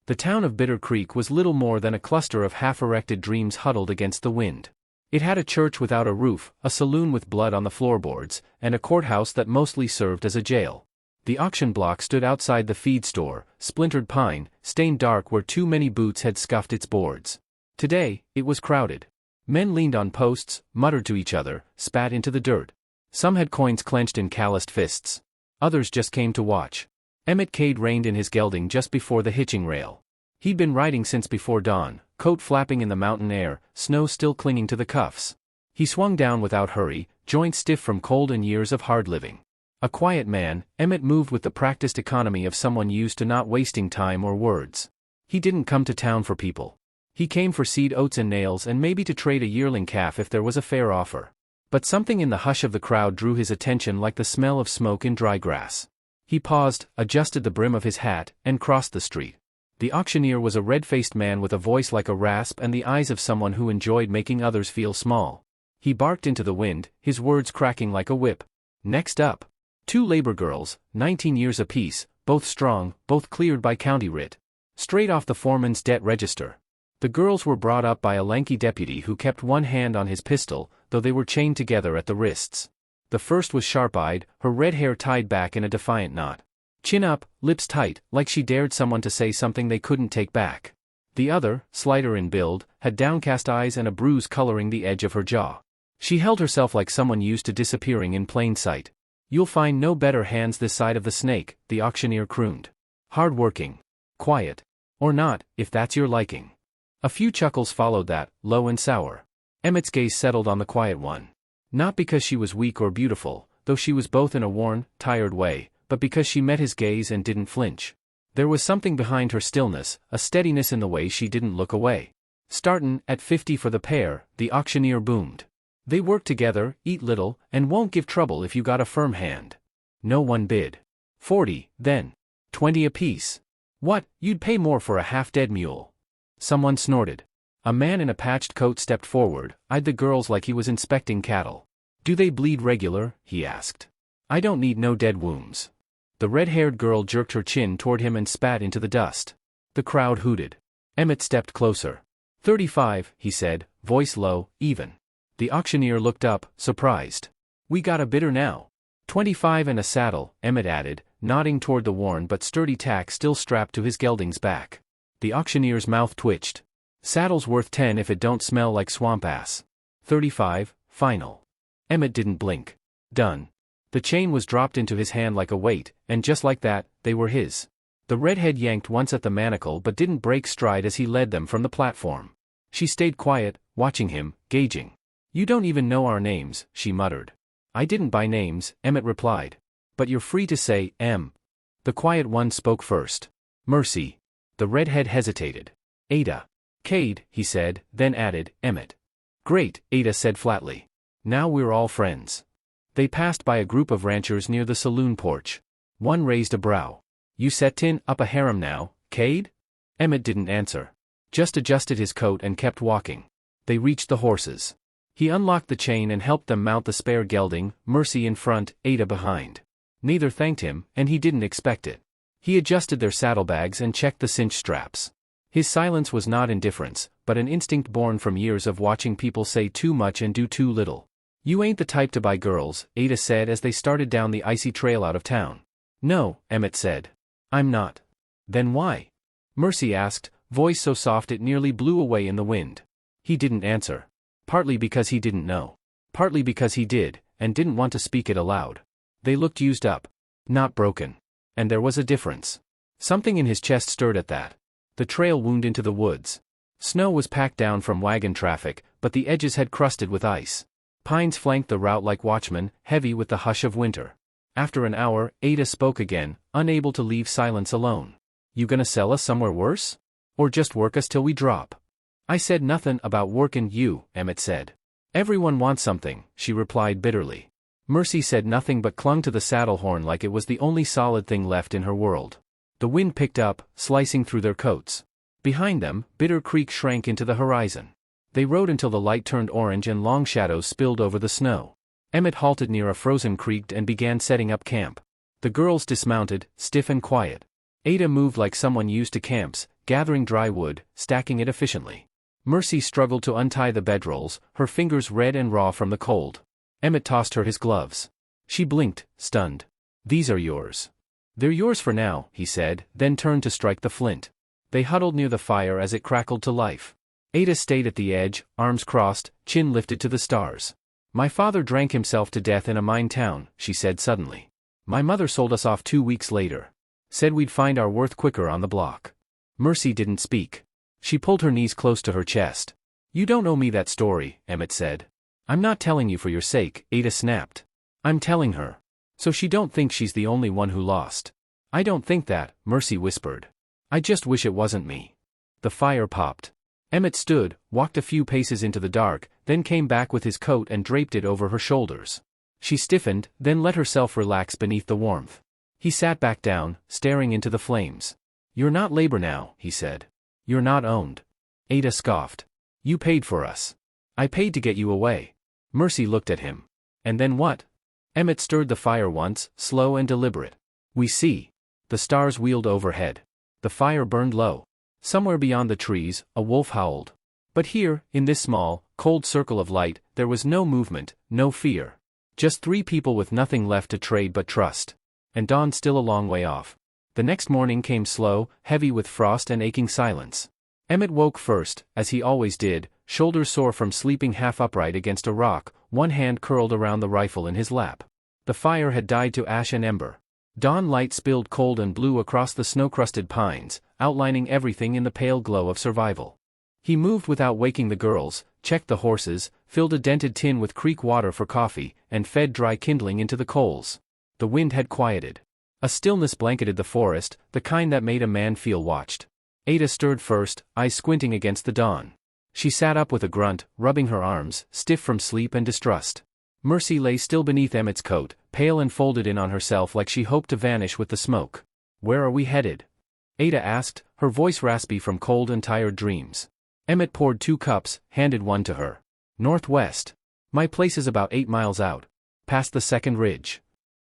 The town of Bitter Creek was little more than a cluster of half-erected dreams huddled against the wind. It had a church without a roof, a saloon with blood on the floorboards, and a courthouse that mostly served as a jail. The auction block stood outside the feed store, splintered pine, stained dark where too many boots had scuffed its boards. Today, it was crowded. Men leaned on posts, muttered to each other, spat into the dirt. Some had coins clenched in calloused fists. Others just came to watch. Emmett Cade reined in his gelding just before the hitching rail. He'd been riding since before dawn, coat flapping in the mountain air, snow still clinging to the cuffs. He swung down without hurry, joints stiff from cold and years of hard living. A quiet man, Emmett moved with the practiced economy of someone used to not wasting time or words. He didn't come to town for people. He came for seed oats and nails and maybe to trade a yearling calf if there was a fair offer. But something in the hush of the crowd drew his attention like the smell of smoke in dry grass. He paused, adjusted the brim of his hat, and crossed the street. The auctioneer was a red-faced man with a voice like a rasp and the eyes of someone who enjoyed making others feel small. He barked into the wind, his words cracking like a whip. Next up. 2 labor girls, 19 years apiece, both strong, both cleared by county writ. Straight off the foreman's debt register. The girls were brought up by a lanky deputy who kept one hand on his pistol, though they were chained together at the wrists. The first was sharp-eyed, her red hair tied back in a defiant knot. Chin up, lips tight, like she dared someone to say something they couldn't take back. The other, slighter in build, had downcast eyes and a bruise coloring the edge of her jaw. She held herself like someone used to disappearing in plain sight. "You'll find no better hands this side of the snake," the auctioneer crooned. "Hard-working. Quiet. Or not, if that's your liking." A few chuckles followed that, low and sour. Emmett's gaze settled on the quiet one. Not because she was weak or beautiful, though she was both in a worn, tired way, but because she met his gaze and didn't flinch. There was something behind her stillness, a steadiness in the way she didn't look away. "Startin' at 50 for the pair," the auctioneer boomed. "They work together, eat little, and won't give trouble if you got a firm hand." No one bid. 40, then. 20 apiece. "What, you'd pay more for a half-dead mule?" Someone snorted. A man in a patched coat stepped forward, eyed the girls like he was inspecting cattle. "Do they bleed regular?" he asked. "I don't need no dead wounds." The red-haired girl jerked her chin toward him and spat into the dust. The crowd hooted. Emmett stepped closer. 35, he said, voice low, even. The auctioneer looked up, surprised. "We got a bidder now." 25 and a saddle, Emmett added, nodding toward the worn but sturdy tack still strapped to his gelding's back. The auctioneer's mouth twitched. "Saddle's worth 10 if it don't smell like swamp ass." 35, final. Emmett didn't blink. Done. The chain was dropped into his hand like a weight, and just like that, they were his. The redhead yanked once at the manacle but didn't break stride as he led them from the platform. She stayed quiet, watching him, gauging. "You don't even know our names," she muttered. "I didn't buy names," Emmett replied. "But you're free to say, M." The quiet one spoke first. "Mercy." The redhead hesitated. "Ada." "Cade," he said, then added, "Emmett." "Great," Ada said flatly. "Now we're all friends." They passed by a group of ranchers near the saloon porch. One raised a brow. "You settin' up a harem now, Cade?" Emmett didn't answer. Just adjusted his coat and kept walking. They reached the horses. He unlocked the chain and helped them mount the spare gelding, Mercy in front, Ada behind. Neither thanked him, and he didn't expect it. He adjusted their saddlebags and checked the cinch straps. His silence was not indifference, but an instinct born from years of watching people say too much and do too little. "You ain't the type to buy girls," Ada said as they started down the icy trail out of town. "No," Emmett said. "I'm not." "Then why?" Mercy asked, voice so soft it nearly blew away in the wind. He didn't answer. Partly because he didn't know. Partly because he did, and didn't want to speak it aloud. They looked used up. Not broken. And there was a difference. Something in his chest stirred at that. The trail wound into the woods. Snow was packed down from wagon traffic, but the edges had crusted with ice. Pines flanked the route like watchmen, heavy with the hush of winter. After an hour, Ada spoke again, unable to leave silence alone. "You gonna sell us somewhere worse? Or just work us till we drop?" "I said nothin' about workin' you," Emmett said. "Everyone wants something," she replied bitterly. Mercy said nothing but clung to the saddle horn like it was the only solid thing left in her world. The wind picked up, slicing through their coats. Behind them, Bitter Creek shrank into the horizon. They rode until the light turned orange and long shadows spilled over the snow. Emmett halted near a frozen creek and began setting up camp. The girls dismounted, stiff and quiet. Ada moved like someone used to camps, gathering dry wood, stacking it efficiently. Mercy struggled to untie the bedrolls, her fingers red and raw from the cold. Emmett tossed her his gloves. She blinked, stunned. "These are yours." "They're yours for now," he said, then turned to strike the flint. They huddled near the fire as it crackled to life. Ada stayed at the edge, arms crossed, chin lifted to the stars. "My father drank himself to death in a mine town," she said suddenly. "My mother sold us off 2 weeks later. Said we'd find our worth quicker on the block." Mercy didn't speak. She pulled her knees close to her chest. "You don't owe me that story," Emmett said. "I'm not telling you for your sake," Ada snapped. "I'm telling her. So she don't think she's the only one who lost." "I don't think that," Mercy whispered. "I just wish it wasn't me." The fire popped. Emmett stood, walked a few paces into the dark, then came back with his coat and draped it over her shoulders. She stiffened, then let herself relax beneath the warmth. He sat back down, staring into the flames. "You're not labor now," he said. "You're not owned." Ada scoffed. "You paid for us." "I paid to get you away." Mercy looked at him. "And then what?" Emmett stirred the fire once, slow and deliberate. "We see." The stars wheeled overhead. The fire burned low. Somewhere beyond the trees, a wolf howled. But here, in this small, cold circle of light, there was no movement, no fear. Just 3 people with nothing left to trade but trust. And dawn still a long way off. The next morning came slow, heavy with frost and aching silence. Emmett woke first, as he always did, shoulders sore from sleeping half upright against a rock, one hand curled around the rifle in his lap. The fire had died to ash and ember. Dawn light spilled cold and blue across the snow-crusted pines, outlining everything in the pale glow of survival. He moved without waking the girls, checked the horses, filled a dented tin with creek water for coffee, and fed dry kindling into the coals. The wind had quieted. A stillness blanketed the forest, the kind that made a man feel watched. Ada stirred first, eyes squinting against the dawn. She sat up with a grunt, rubbing her arms, stiff from sleep and distrust. Mercy lay still beneath Emmett's coat, pale and folded in on herself like she hoped to vanish with the smoke. "Where are we headed?" Ada asked, her voice raspy from cold and tired dreams. Emmett poured 2 cups, handed one to her. "Northwest. My place is about 8 miles out. Past the second ridge."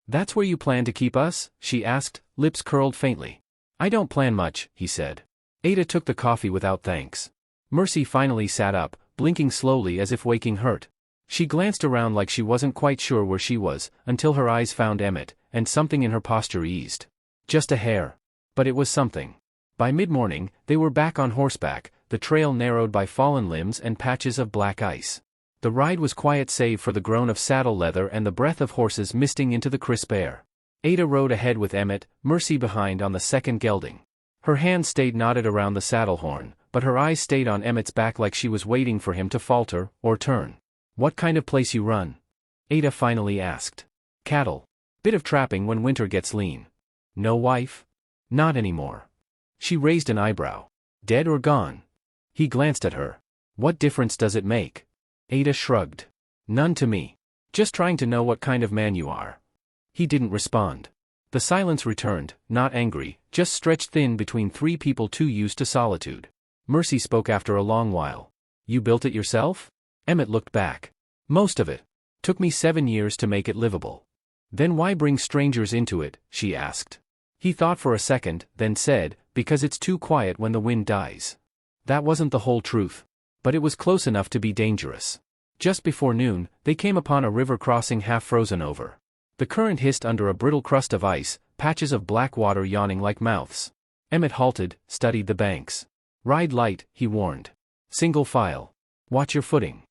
"That's where you plan to keep us?" she asked, lips curled faintly. "I don't plan much," he said. Ada took the coffee without thanks. Mercy finally sat up, blinking slowly as if waking hurt. She glanced around like she wasn't quite sure where she was, until her eyes found Emmett, and something in her posture eased. Just a hair. But it was something. By mid-morning, they were back on horseback, the trail narrowed by fallen limbs and patches of black ice. The ride was quiet save for the groan of saddle leather and the breath of horses misting into the crisp air. Ada rode ahead with Emmett, Mercy behind on the second gelding. Her hand stayed knotted around the saddle horn, but her eyes stayed on Emmett's back like she was waiting for him to falter, or turn. "What kind of place you run?" Ada finally asked. "Cattle. Bit of trapping when winter gets lean." "No wife?" "Not anymore." She raised an eyebrow. "Dead or gone?" He glanced at her. "What difference does it make?" Ada shrugged. "None to me. Just trying to know what kind of man you are." He didn't respond. The silence returned, not angry, just stretched thin between 3 people too used to solitude. Mercy spoke after a long while. "You built it yourself?" Emmett looked back. "Most of it. Took me 7 years to make it livable." "Then why bring strangers into it?" she asked. He thought for a second, then said, "Because it's too quiet when the wind dies." That wasn't the whole truth. But it was close enough to be dangerous. Just before noon, they came upon a river crossing half frozen over. The current hissed under a brittle crust of ice, patches of black water yawning like mouths. Emmett halted, studied the banks. "Ride light," he warned. "Single file. Watch your footing."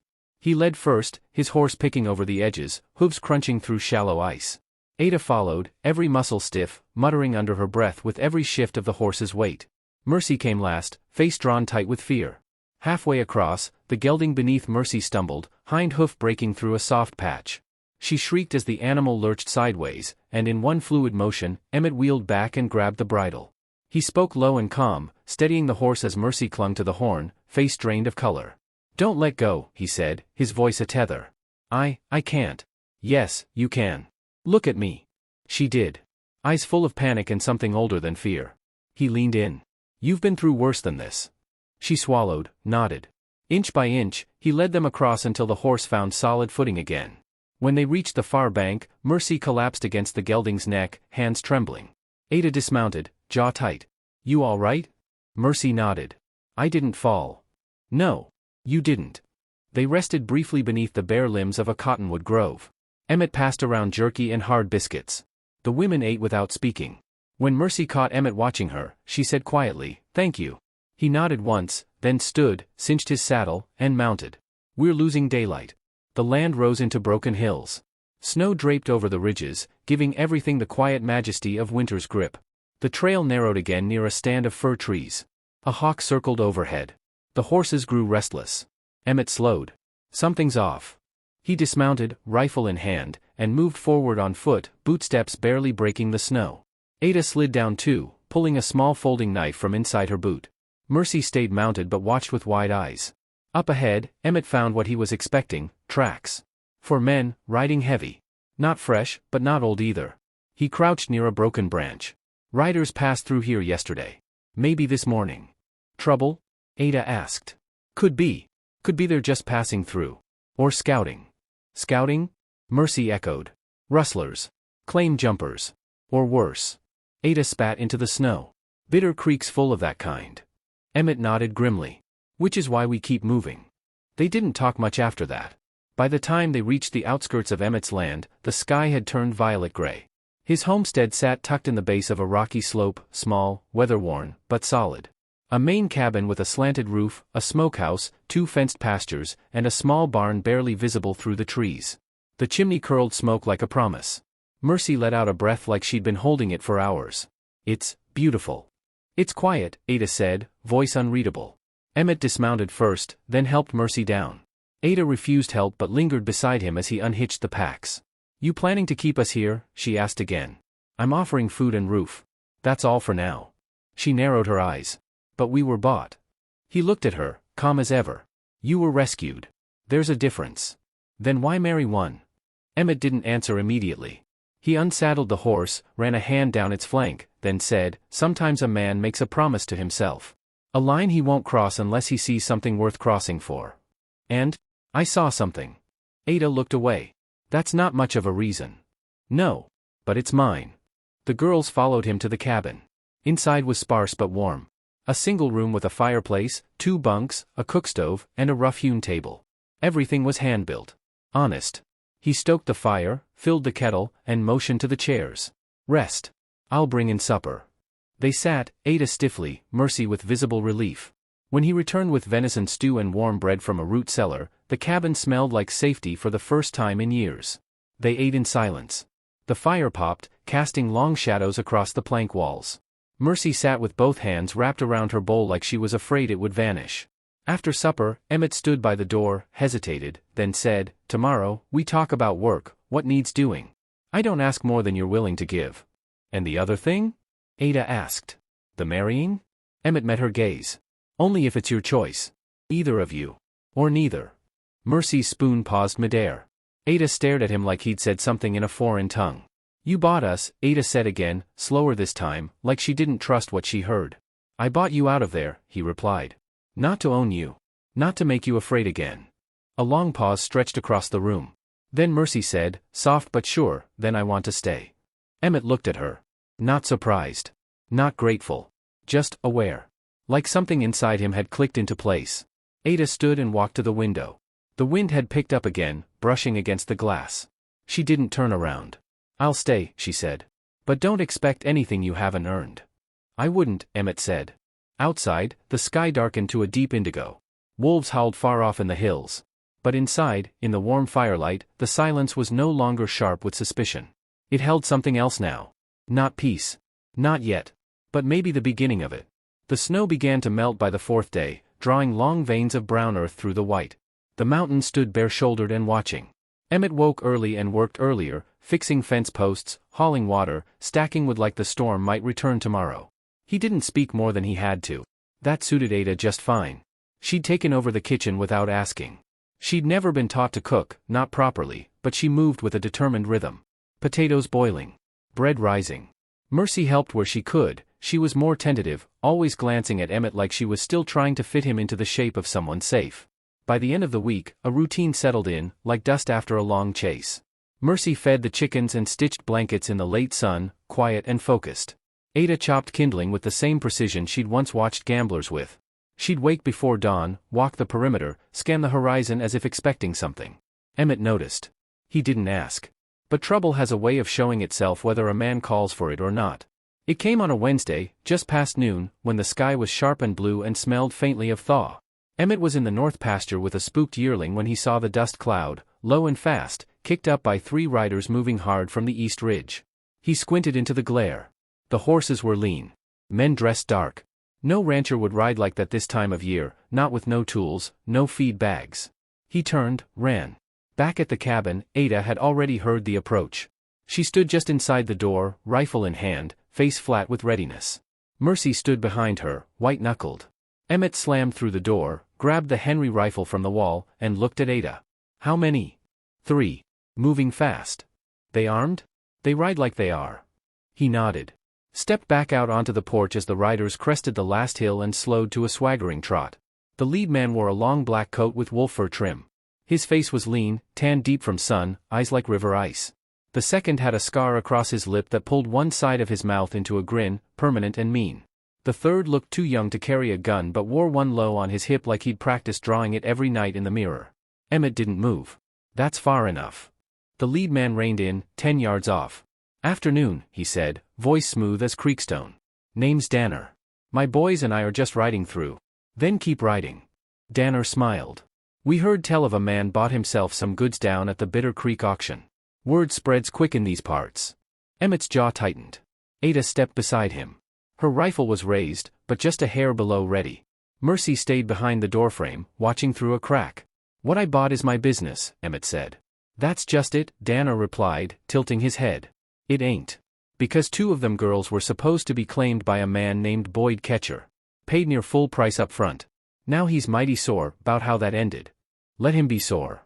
He led first, his horse picking over the edges, hooves crunching through shallow ice. Ada followed, every muscle stiff, muttering under her breath with every shift of the horse's weight. Mercy came last, face drawn tight with fear. Halfway across, the gelding beneath Mercy stumbled, hind hoof breaking through a soft patch. She shrieked as the animal lurched sideways, and in one fluid motion, Emmett wheeled back and grabbed the bridle. He spoke low and calm, steadying the horse as Mercy clung to the horn, face drained of color. "Don't let go," he said, his voice a tether. I can't." "Yes, you can. Look at me." She did. Eyes full of panic and something older than fear. He leaned in. "You've been through worse than this." She swallowed, nodded. Inch by inch, he led them across until the horse found solid footing again. When they reached the far bank, Mercy collapsed against the gelding's neck, hands trembling. Ada dismounted, jaw tight. "You all right?" Mercy nodded. I didn't fall. No. You didn't. They rested briefly beneath the bare limbs of a cottonwood grove. Emmett passed around jerky and hard biscuits. The women ate without speaking. When Mercy caught Emmett watching her, she said quietly, "Thank you." He nodded once, then stood, cinched his saddle, and mounted. We're losing daylight. The land rose into broken hills. Snow draped over the ridges, giving everything the quiet majesty of winter's grip. The trail narrowed again near a stand of fir trees. A hawk circled overhead. The horses grew restless. Emmett slowed. Something's off. He dismounted, rifle in hand, and moved forward on foot, bootsteps barely breaking the snow. Ada slid down too, pulling a small folding knife from inside her boot. Mercy stayed mounted but watched with wide eyes. Up ahead, Emmett found what he was expecting, tracks. For men, riding heavy. Not fresh, but not old either. He crouched near a broken branch. Riders passed through here yesterday. Maybe this morning. Trouble? Ada asked. Could be. Could be they're just passing through. Or scouting. Scouting? Mercy echoed. Rustlers. Claim jumpers. Or worse. Ada spat into the snow. Bitter Creek's full of that kind. Emmett nodded grimly. Which is why we keep moving. They didn't talk much after that. By the time they reached the outskirts of Emmett's land, the sky had turned violet gray. His homestead sat tucked in the base of a rocky slope, small, weather-worn, but solid. A main cabin with a slanted roof, a smokehouse, 2 fenced pastures, and a small barn barely visible through the trees. The chimney curled smoke like a promise. Mercy let out a breath like she'd been holding it for hours. It's beautiful. It's quiet, Ada said, voice unreadable. Emmett dismounted first, then helped Mercy down. Ada refused help but lingered beside him as he unhitched the packs. You planning to keep us here? She asked again. I'm offering food and roof. That's all for now. She narrowed her eyes. But we were bought. He looked at her, calm as ever. You were rescued. There's a difference. Then why marry one? Emmett didn't answer immediately. He unsaddled the horse, ran a hand down its flank, then said, sometimes a man makes a promise to himself. A line he won't cross unless he sees something worth crossing for. And? I saw something. Ada looked away. That's not much of a reason. No. But it's mine. The girls followed him to the cabin. Inside was sparse but warm. A single room with a fireplace, 2 bunks, a cookstove, and a rough-hewn table. Everything was hand-built. Honest. He stoked the fire, filled the kettle, and motioned to the chairs. Rest. I'll bring in supper. They sat, Ada stiffly, Mercy with visible relief. When he returned with venison stew and warm bread from a root cellar, the cabin smelled like safety for the first time in years. They ate in silence. The fire popped, casting long shadows across the plank walls. Mercy sat with both hands wrapped around her bowl like she was afraid it would vanish. After supper, Emmett stood by the door, hesitated, then said, tomorrow, we talk about work, what needs doing. I don't ask more than you're willing to give. And the other thing? Ada asked. The marrying? Emmett met her gaze. Only if it's your choice. Either of you. Or neither. Mercy's spoon paused midair. Ada stared at him like he'd said something in a foreign tongue. You bought us, Ada said again, slower this time, like she didn't trust what she heard. I bought you out of there, he replied. Not to own you. Not to make you afraid again. A long pause stretched across the room. Then Mercy said, soft but sure, then I want to stay. Emmett looked at her. Not surprised. Not grateful. Just aware. Like something inside him had clicked into place. Ada stood and walked to the window. The wind had picked up again, brushing against the glass. She didn't turn around. I'll stay, she said. But don't expect anything you haven't earned. I wouldn't, Emmett said. Outside, the sky darkened to a deep indigo. Wolves howled far off in the hills. But inside, in the warm firelight, the silence was no longer sharp with suspicion. It held something else now. Not peace. Not yet. But maybe the beginning of it. The snow began to melt by the 4th day, drawing long veins of brown earth through the white. The mountain stood bare-shouldered and watching. Emmett woke early and worked earlier, fixing fence posts, hauling water, stacking wood like the storm might return tomorrow. He didn't speak more than he had to. That suited Ada just fine. She'd taken over the kitchen without asking. She'd never been taught to cook, not properly, but she moved with a determined rhythm. Potatoes boiling. Bread rising. Mercy helped where she could. She was more tentative, always glancing at Emmett like she was still trying to fit him into the shape of someone safe. By the end of the week, a routine settled in, like dust after a long chase. Mercy fed the chickens and stitched blankets in the late sun, quiet and focused. Ada chopped kindling with the same precision she'd once watched gamblers with. She'd wake before dawn, walk the perimeter, scan the horizon as if expecting something. Emmett noticed. He didn't ask. But trouble has a way of showing itself whether a man calls for it or not. It came on a Wednesday, just past noon, when the sky was sharp and blue and smelled faintly of thaw. Emmett was in the north pasture with a spooked yearling when he saw the dust cloud, low and fast, kicked up by 3 riders moving hard from the east ridge. He squinted into the glare. The horses were lean. Men dressed dark. No rancher would ride like that this time of year, not with no tools, no feed bags. He turned, ran. Back at the cabin, Ada had already heard the approach. She stood just inside the door, rifle in hand, face flat with readiness. Mercy stood behind her, white-knuckled. Emmett slammed through the door, grabbed the Henry rifle from the wall, and looked at Ada. How many? 3. Moving fast. They armed? They ride like they are. He nodded. Stepped back out onto the porch as the riders crested the last hill and slowed to a swaggering trot. The lead man wore a long black coat with wolf fur trim. His face was lean, tanned deep from sun, eyes like river ice. The second had a scar across his lip that pulled one side of his mouth into a grin, permanent and mean. The third looked too young to carry a gun but wore one low on his hip like he'd practiced drawing it every night in the mirror. Emmett didn't move. That's far enough. The lead man reined in, 10 yards off. Afternoon, he said, voice smooth as creekstone. Name's Danner. My boys and I are just riding through. Then keep riding. Danner smiled. We heard tell of a man bought himself some goods down at the Bitter Creek auction. Word spreads quick in these parts. Emmett's jaw tightened. Ada stepped beside him. Her rifle was raised, but just a hair below ready. Mercy stayed behind the doorframe, watching through a crack. What I bought is my business, Emmett said. That's just it, Danner replied, tilting his head. It ain't. Because 2 of them girls were supposed to be claimed by a man named Boyd Ketcher. Paid near full price up front. Now he's mighty sore 'bout how that ended. Let him be sore.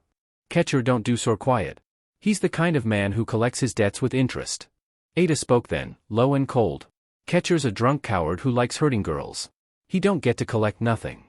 Ketcher don't do sore quiet. He's the kind of man who collects his debts with interest. Ada spoke then, low and cold. Ketcher's a drunk coward who likes hurting girls. He don't get to collect nothing.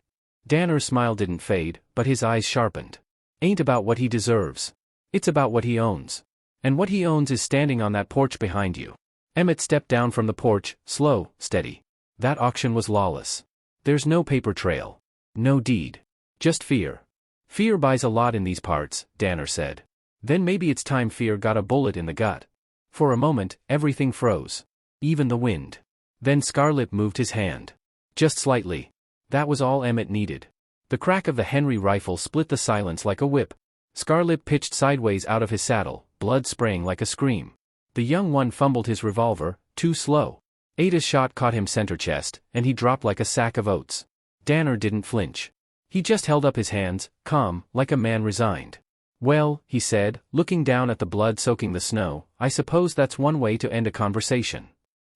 Danner's smile didn't fade, but his eyes sharpened. Ain't about what he deserves. It's about what he owns. And what he owns is standing on that porch behind you. Emmett stepped down from the porch, slow, steady. That auction was lawless. There's no paper trail. No deed. Just fear. Fear buys a lot in these parts, Danner said. Then maybe it's time fear got a bullet in the gut. For a moment, everything froze. Even the wind. Then Scarlett moved his hand. Just slightly. That was all Emmett needed. The crack of the Henry rifle split the silence like a whip. Scarlett pitched sideways out of his saddle, blood spraying like a scream. The young one fumbled his revolver, too slow. Ada's shot caught him center chest, and he dropped like a sack of oats. Danner didn't flinch. He just held up his hands, calm, like a man resigned. Well, he said, looking down at the blood soaking the snow, I suppose that's one way to end a conversation.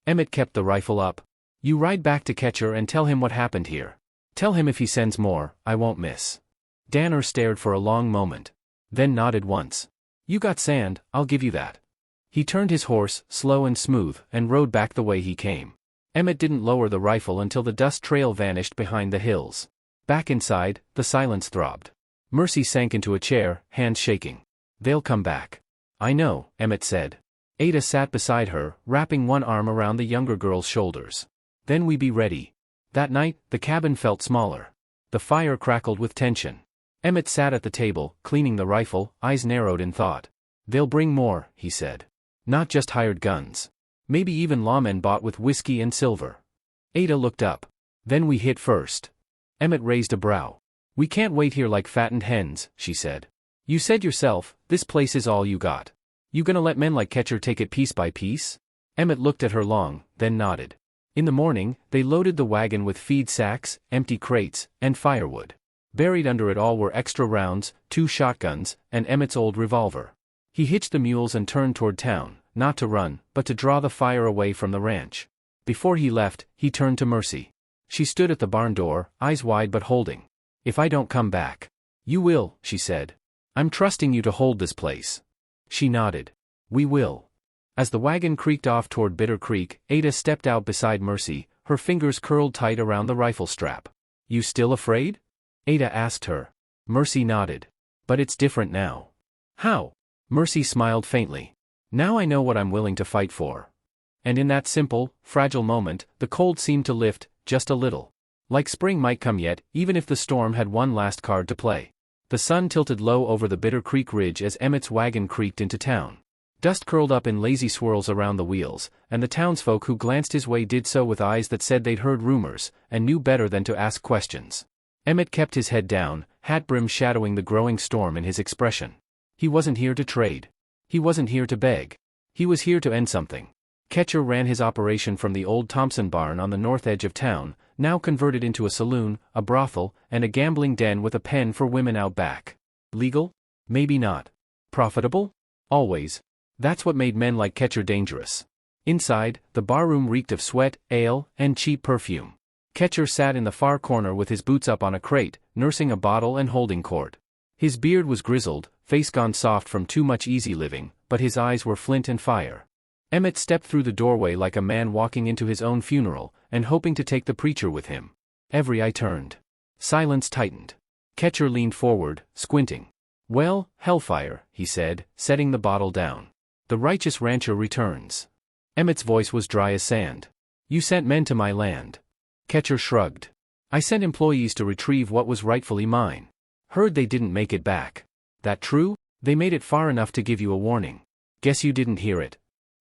Emmett kept the rifle up. You ride back to Ketcher and tell him what happened here. Tell him if he sends more, I won't miss. Danner stared for a long moment. Then nodded once. You got sand, I'll give you that. He turned his horse, slow and smooth, and rode back the way he came. Emmett didn't lower the rifle until the dust trail vanished behind the hills. Back inside, the silence throbbed. Mercy sank into a chair, hands shaking. They'll come back. I know, Emmett said. Ada sat beside her, wrapping one arm around the younger girl's shoulders. Then we be ready. That night, the cabin felt smaller. The fire crackled with tension. Emmett sat at the table, cleaning the rifle, eyes narrowed in thought. They'll bring more, he said. Not just hired guns. Maybe even lawmen bought with whiskey and silver. Ada looked up. Then we hit first. Emmett raised a brow. We can't wait here like fattened hens, she said. You said yourself, this place is all you got. You gonna let men like Ketcher take it piece by piece? Emmett looked at her long, then nodded. In the morning, they loaded the wagon with feed sacks, empty crates, and firewood. Buried under it all were extra rounds, 2 shotguns, and Emmett's old revolver. He hitched the mules and turned toward town, not to run, but to draw the fire away from the ranch. Before he left, he turned to Mercy. She stood at the barn door, eyes wide but holding. If I don't come back. You will, she said. I'm trusting you to hold this place. She nodded. We will. As the wagon creaked off toward Bitter Creek, Ada stepped out beside Mercy, her fingers curled tight around the rifle strap. You still afraid? Ada asked her. Mercy nodded. But it's different now. How? Mercy smiled faintly. Now I know what I'm willing to fight for. And in that simple, fragile moment, the cold seemed to lift, just a little. Like spring might come yet, even if the storm had one last card to play. The sun tilted low over the Bitter Creek Ridge as Emmett's wagon creaked into town. Dust curled up in lazy swirls around the wheels, and the townsfolk who glanced his way did so with eyes that said they'd heard rumors, and knew better than to ask questions. Emmett kept his head down, hat brim shadowing the growing storm in his expression. He wasn't here to trade. He wasn't here to beg. He was here to end something. Ketcher ran his operation from the old Thompson barn on the north edge of town, now converted into a saloon, a brothel, and a gambling den with a pen for women out back. Legal? Maybe not. Profitable? Always. That's what made men like Ketcher dangerous. Inside, the barroom reeked of sweat, ale, and cheap perfume. Ketcher sat in the far corner with his boots up on a crate, nursing a bottle and holding court. His beard was grizzled, face gone soft from too much easy living, but his eyes were flint and fire. Emmett stepped through the doorway like a man walking into his own funeral, and hoping to take the preacher with him. Every eye turned. Silence tightened. Ketcher leaned forward, squinting. "Well, hellfire," he said, setting the bottle down. "The righteous rancher returns." Emmett's voice was dry as sand. "You sent men to my land." Ketcher shrugged. "I sent employees to retrieve what was rightfully mine. Heard they didn't make it back. That true? They made it far enough to give you a warning. Guess you didn't hear it."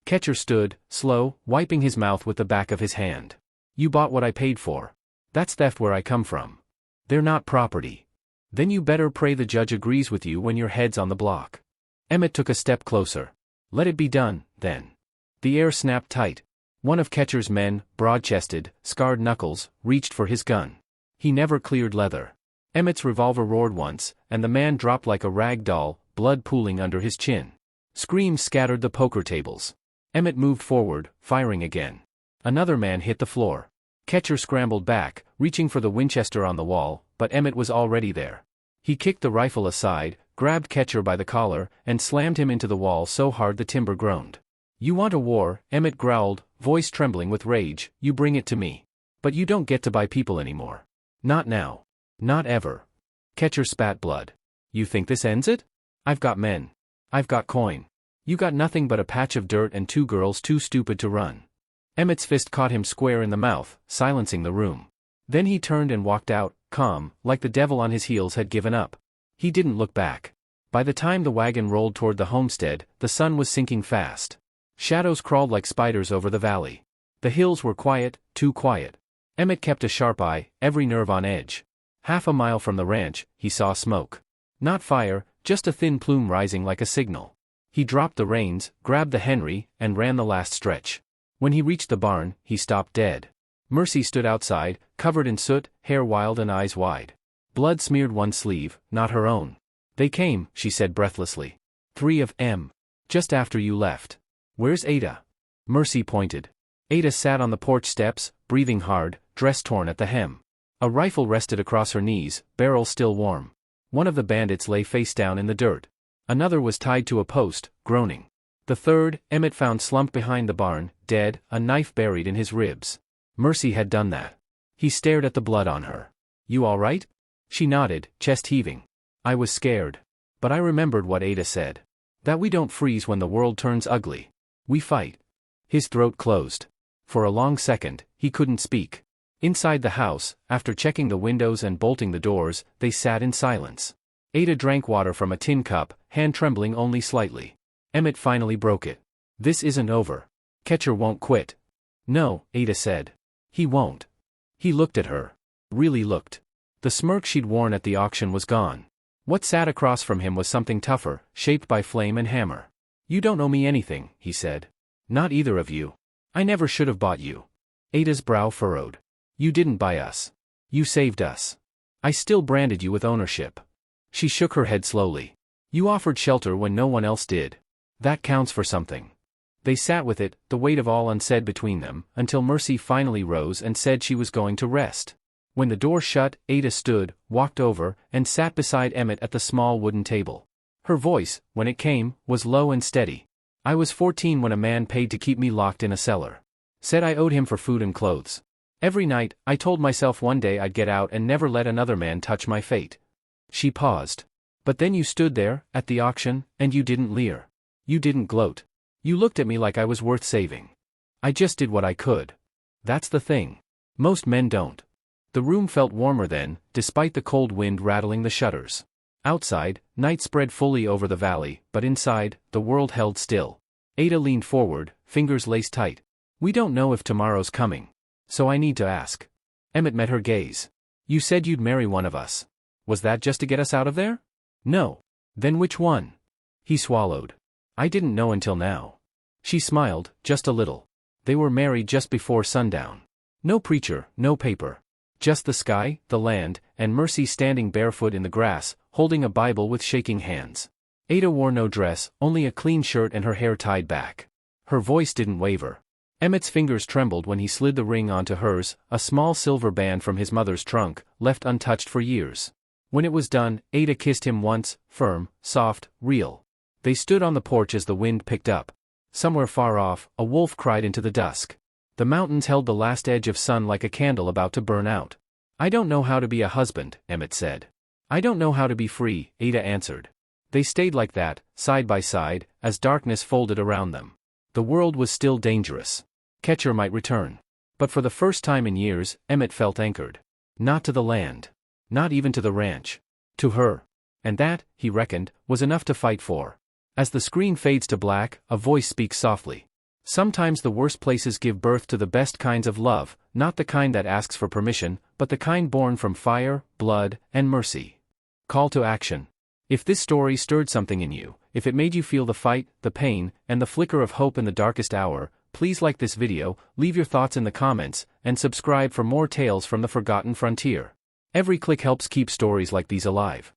Ketcher stood, slow, wiping his mouth with the back of his hand. "You bought what I paid for. That's theft where I come from. They're not property. Then you better pray the judge agrees with you when your head's on the block." Emmett took a step closer. "Let it be done, then." The air snapped tight. One of Ketcher's men, broad-chested, scarred knuckles, reached for his gun. He never cleared leather. Emmett's revolver roared once, and the man dropped like a rag doll, blood pooling under his chin. Screams scattered the poker tables. Emmett moved forward, firing again. Another man hit the floor. Ketcher scrambled back, reaching for the Winchester on the wall, but Emmett was already there. He kicked the rifle aside, grabbed Ketcher by the collar, and slammed him into the wall so hard the timber groaned. "You want a war," Emmett growled, voice trembling with rage, "you bring it to me. But you don't get to buy people anymore. Not now. Not ever." Ketcher spat blood. "You think this ends it? I've got men. I've got coin. You got nothing but a patch of dirt and two girls too stupid to run." Emmett's fist caught him square in the mouth, silencing the room. Then he turned and walked out, calm, like the devil on his heels had given up. He didn't look back. By the time the wagon rolled toward the homestead, the sun was sinking fast. Shadows crawled like spiders over the valley. The hills were quiet, too quiet. Emmett kept a sharp eye, every nerve on edge. Half a mile from the ranch, he saw smoke. Not fire, just a thin plume rising like a signal. He dropped the reins, grabbed the Henry, and ran the last stretch. When he reached the barn, he stopped dead. Mercy stood outside, covered in soot, hair wild and eyes wide. Blood smeared one sleeve, not her own. "They came," she said breathlessly. "3 of 'em. Just after you left." "Where's Ada?" Mercy pointed. Ada sat on the porch steps, breathing hard, dress torn at the hem. A rifle rested across her knees, barrel still warm. One of the bandits lay face down in the dirt. Another was tied to a post, groaning. The third, Emmett found slumped behind the barn, dead, a knife buried in his ribs. Mercy had done that. He stared at the blood on her. "You all right?" She nodded, chest heaving. "I was scared. But I remembered what Ada said. That we don't freeze when the world turns ugly. We fight." His throat closed. For a long second, he couldn't speak. Inside the house, after checking the windows and bolting the doors, they sat in silence. Ada drank water from a tin cup, hand trembling only slightly. Emmett finally broke it. "This isn't over. Ketcher won't quit." "No," Ada said. "He won't." He looked at her. Really looked. The smirk she'd worn at the auction was gone. What sat across from him was something tougher, shaped by flame and hammer. "You don't owe me anything," he said. "Not either of you. I never should have bought you." Ada's brow furrowed. "You didn't buy us. You saved us. I still branded you with ownership." She shook her head slowly. "You offered shelter when no one else did. That counts for something." They sat with it, the weight of all unsaid between them, until Mercy finally rose and said she was going to rest. When the door shut, Ada stood, walked over, and sat beside Emmett at the small wooden table. Her voice, when it came, was low and steady. "I was 14 when a man paid to keep me locked in a cellar. Said I owed him for food and clothes. Every night, I told myself one day I'd get out and never let another man touch my fate." She paused. "But then you stood there, at the auction, and you didn't leer. You didn't gloat. You looked at me like I was worth saving." I just did what I could. That's the thing. Most men don't. The room felt warmer then, despite the cold wind rattling the shutters. Outside, night spread fully over the valley, but inside, the world held still. Ada leaned forward, fingers laced tight. We don't know if tomorrow's coming. So I need to ask. Emmett met her gaze. You said you'd marry one of us. Was that just to get us out of there? No. Then which one? He swallowed. I didn't know until now. She smiled, just a little. They were married just before sundown. No preacher, no paper. Just the sky, the land, and Mercy standing barefoot in the grass, holding a Bible with shaking hands. Ada wore no dress, only a clean shirt and her hair tied back. Her voice didn't waver. Emmett's fingers trembled when he slid the ring onto hers, a small silver band from his mother's trunk, left untouched for years. When it was done, Ada kissed him once, firm, soft, real. They stood on the porch as the wind picked up. Somewhere far off, a wolf cried into the dusk. The mountains held the last edge of sun like a candle about to burn out. I don't know how to be a husband, Emmett said. I don't know how to be free, Ada answered. They stayed like that, side by side, as darkness folded around them. The world was still dangerous. Catcher might return. But for the first time in years, Emmett felt anchored. Not to the land. Not even to the ranch. To her. And that, he reckoned, was enough to fight for. As the screen fades to black, a voice speaks softly. Sometimes the worst places give birth to the best kinds of love, not the kind that asks for permission, but the kind born from fire, blood, and mercy. Call to action. If this story stirred something in you, if it made you feel the fight, the pain, and the flicker of hope in the darkest hour, please like this video, leave your thoughts in the comments, and subscribe for more tales from the forgotten frontier. Every click helps keep stories like these alive.